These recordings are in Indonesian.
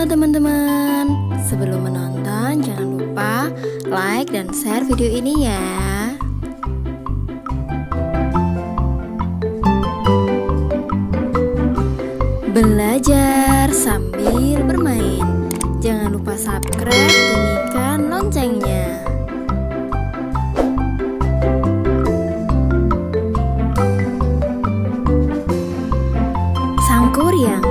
Halo teman-teman, sebelum menonton jangan lupa like dan share video ini ya. Belajar sambil bermain. Jangan lupa subscribe, bunyikan loncengnya. Sangkuriang,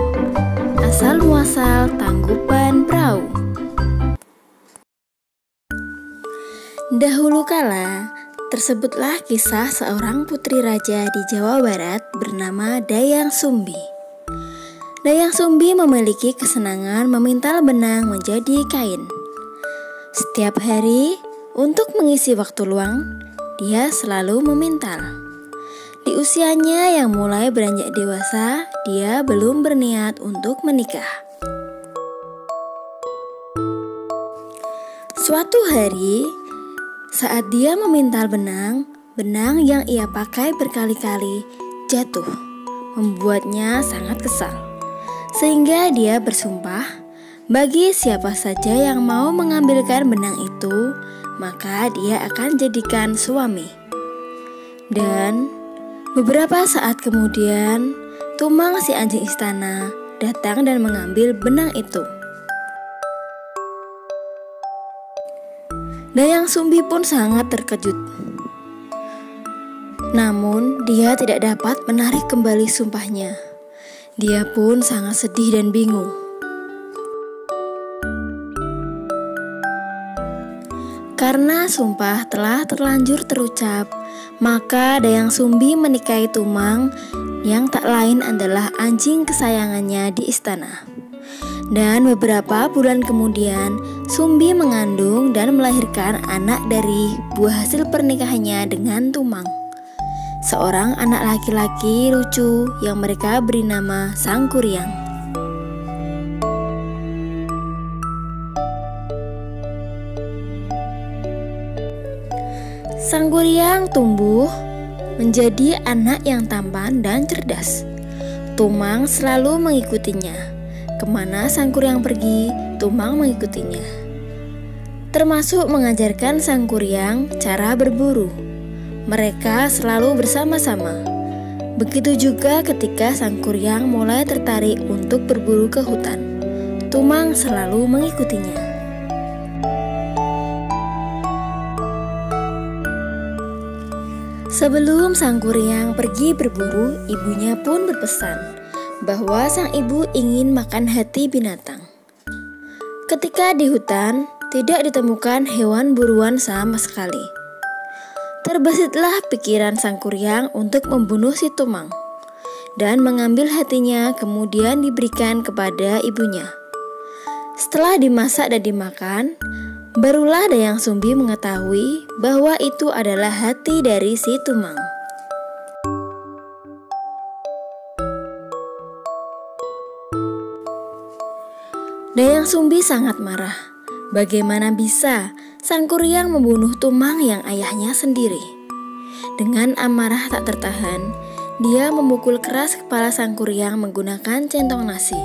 asal muasal Tangkuban Perahu. Dahulu kala, tersebutlah kisah seorang putri raja di Jawa Barat bernama Dayang Sumbi. Dayang Sumbi memiliki kesenangan memintal benang menjadi kain. Setiap hari, untuk mengisi waktu luang, dia selalu memintal. Di usianya yang mulai beranjak dewasa, dia belum berniat untuk menikah. Suatu hari, saat dia memintal benang yang ia pakai berkali-kali jatuh, membuatnya sangat kesal. Sehingga dia bersumpah, bagi siapa saja yang mau mengambilkan benang itu, maka dia akan jadikan suami. Dan beberapa saat kemudian, Tumang si anjing istana datang dan mengambil benang itu. Dayang Sumbi pun sangat terkejut. Namun, dia tidak dapat menarik kembali sumpahnya. Dia pun sangat sedih dan bingung. Karena sumpah telah terlanjur terucap, maka Dayang Sumbi menikahi Tumang yang tak lain adalah anjing kesayangannya di istana. Dan beberapa bulan kemudian, Sumbi mengandung dan melahirkan anak dari buah hasil pernikahannya dengan Tumang. Seorang anak laki-laki lucu yang mereka beri nama Sangkuriang. Sangkuriang tumbuh menjadi anak yang tampan dan cerdas. Tumang selalu mengikutinya. Kemana Sangkuriang pergi, Tumang mengikutinya. Termasuk mengajarkan Sangkuriang cara berburu. Mereka selalu bersama-sama. Begitu juga ketika Sangkuriang mulai tertarik untuk berburu ke hutan. Tumang selalu mengikutinya. Sebelum Sangkuriang pergi berburu, ibunya pun berpesan bahwa sang ibu ingin makan hati binatang. Ketika di hutan, tidak ditemukan hewan buruan sama sekali. Terbesitlah pikiran Sangkuriang untuk membunuh si Tumang dan mengambil hatinya, kemudian diberikan kepada ibunya. Setelah dimasak dan dimakan, barulah Dayang Sumbi mengetahui bahwa itu adalah hati dari si Tumang. Dayang Sumbi sangat marah. Bagaimana bisa Sangkuriang membunuh Tumang yang ayahnya sendiri? Dengan amarah tak tertahan, dia memukul keras kepala Sangkuriang menggunakan centong nasi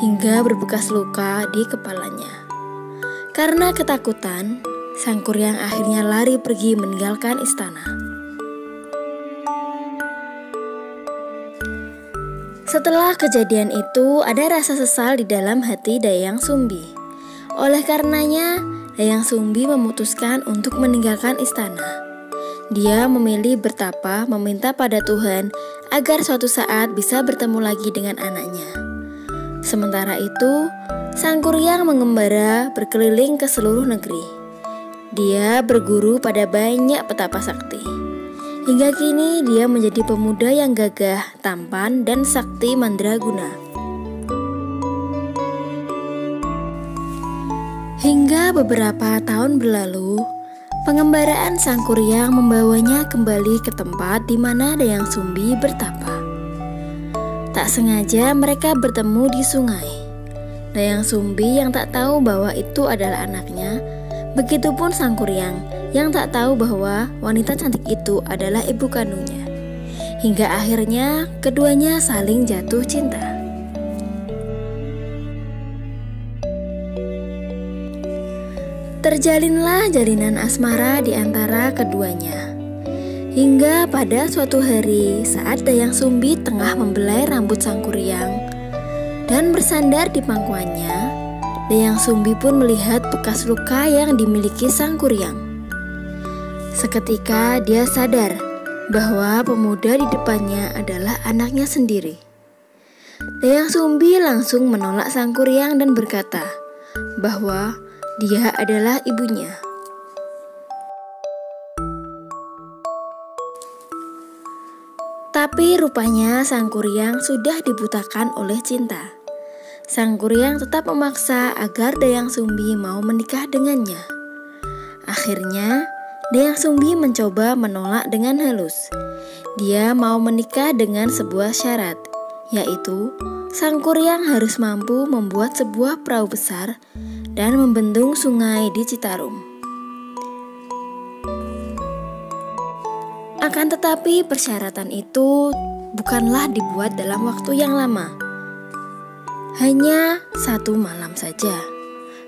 hingga berbekas luka di kepalanya. Karena ketakutan, Sangkuriang akhirnya lari pergi meninggalkan istana. Setelah kejadian itu, ada rasa sesal di dalam hati Dayang Sumbi. Oleh karenanya, Dayang Sumbi memutuskan untuk meninggalkan istana. Dia memilih bertapa meminta pada Tuhan agar suatu saat bisa bertemu lagi dengan anaknya. Sementara itu, Sangkuriang mengembara berkeliling ke seluruh negeri. Dia berguru pada banyak petapa sakti. Hingga kini dia menjadi pemuda yang gagah, tampan, dan sakti mandraguna. Hingga beberapa tahun berlalu, pengembaraan Sangkuriang membawanya kembali ke tempat di mana Dayang Sumbi bertapa. Tak sengaja mereka bertemu di sungai. Dayang Sumbi yang tak tahu bahwa itu adalah anaknya, begitupun Sangkuriang yang tak tahu bahwa wanita cantik itu adalah ibu kandungnya. Hingga akhirnya keduanya saling jatuh cinta. Terjalinlah jalinan asmara di antara keduanya. Hingga pada suatu hari saat Dayang Sumbi tengah membelai rambut Sang Kuryang dan bersandar di pangkuannya, Dayang Sumbi pun melihat bekas luka yang dimiliki Sang Kuryang. Seketika dia sadar bahwa pemuda di depannya adalah anaknya sendiri. Dayang Sumbi langsung menolak Sang Kuryang dan berkata bahwa dia adalah ibunya. Tapi rupanya Sang Kuryang sudah dibutakan oleh cinta. Sang Kuryang tetap memaksa agar Dayang Sumbi mau menikah dengannya. Akhirnya, Dayang Sumbi mencoba menolak dengan halus. Dia mau menikah dengan sebuah syarat, yaitu Sang Kuryang harus mampu membuat sebuah perahu besar dan membendung sungai di Citarum. Akan tetapi persyaratan itu bukanlah dibuat dalam waktu yang lama, hanya 1 malam saja.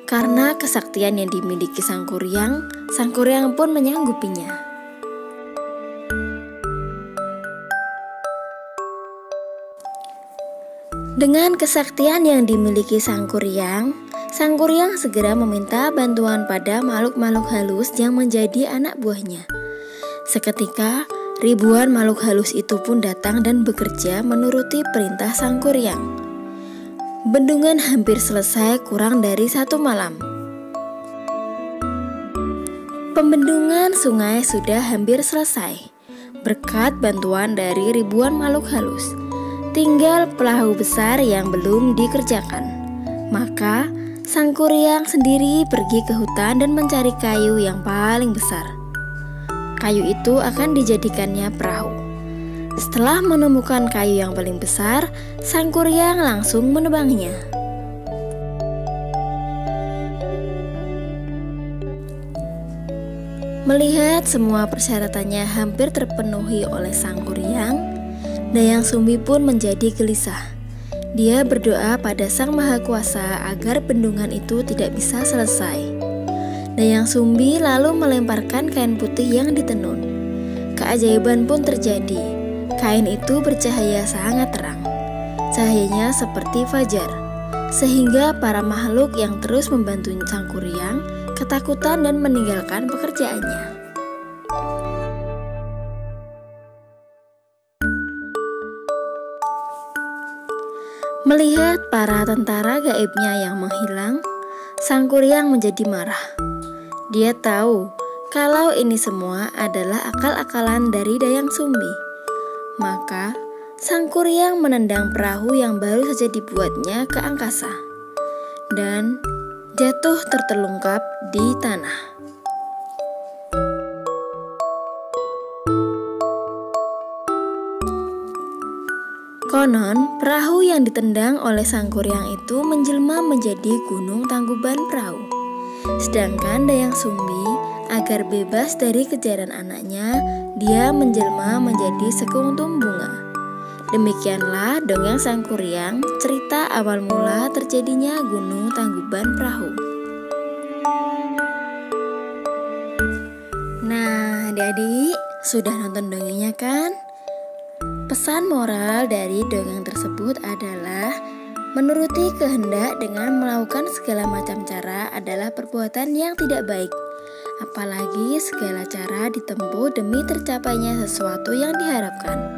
Karena kesaktian yang dimiliki Sang Kuryang pun menyanggupinya. Dengan kesaktian yang dimiliki Sang Kuryang segera meminta bantuan pada makhluk-makhluk halus yang menjadi anak buahnya. Seketika, ribuan makhluk halus itu pun datang dan bekerja menuruti perintah Sang Kuryang. Bendungan hampir selesai kurang dari 1 malam. Pembendungan sungai sudah hampir selesai berkat bantuan dari ribuan makhluk halus. Tinggal perahu besar yang belum dikerjakan. Maka Sang Kuryang sendiri pergi ke hutan dan mencari kayu yang paling besar. Kayu itu akan dijadikannya perahu. Setelah menemukan kayu yang paling besar, Sang Kuryang langsung menebangnya. Melihat semua persyaratannya hampir terpenuhi oleh Sang Kuryang, Dayang Sumbi pun menjadi gelisah. Dia berdoa pada Sang Maha Kuasa agar bendungan itu tidak bisa selesai. Dayang Sumbi lalu melemparkan kain putih yang ditenun. Keajaiban pun terjadi. Kain itu bercahaya sangat terang. Cahayanya seperti fajar, sehingga para makhluk yang terus membantu Sang Kuryang ketakutan dan meninggalkan pekerjaannya. Melihat para tentara gaibnya yang menghilang, Sang Kuryang menjadi marah. Dia tahu kalau ini semua adalah akal-akalan dari Dayang Sumbi. Maka Sang Kuryang menendang perahu yang baru saja dibuatnya ke angkasa dan jatuh tertelungkap di tanah. Konon, perahu yang ditendang oleh Sang Kuryang itu menjelma menjadi Gunung Tangkuban Perahu. Sedangkan Dayang Sumbi, agar bebas dari kejaran anaknya, dia menjelma menjadi sekuntum bunga. Demikianlah dongeng Sang Kuryang, cerita awal mula terjadinya Gunung Tangkuban Perahu. Nah, adik-adik sudah nonton dongengnya kan? Pesan moral dari dongeng tersebut adalah menuruti kehendak dengan melakukan segala macam cara adalah perbuatan yang tidak baik. Apalagi segala cara ditempuh demi tercapainya sesuatu yang diharapkan.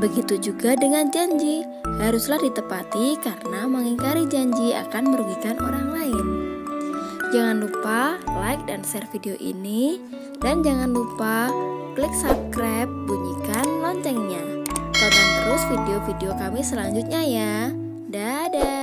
Begitu juga dengan janji, haruslah ditepati karena mengingkari janji akan merugikan orang lain. Jangan lupa like dan share video ini, dan jangan lupa klik subscribe, bunyikan loncengnya. Tonton terus video-video kami selanjutnya ya. Dadah.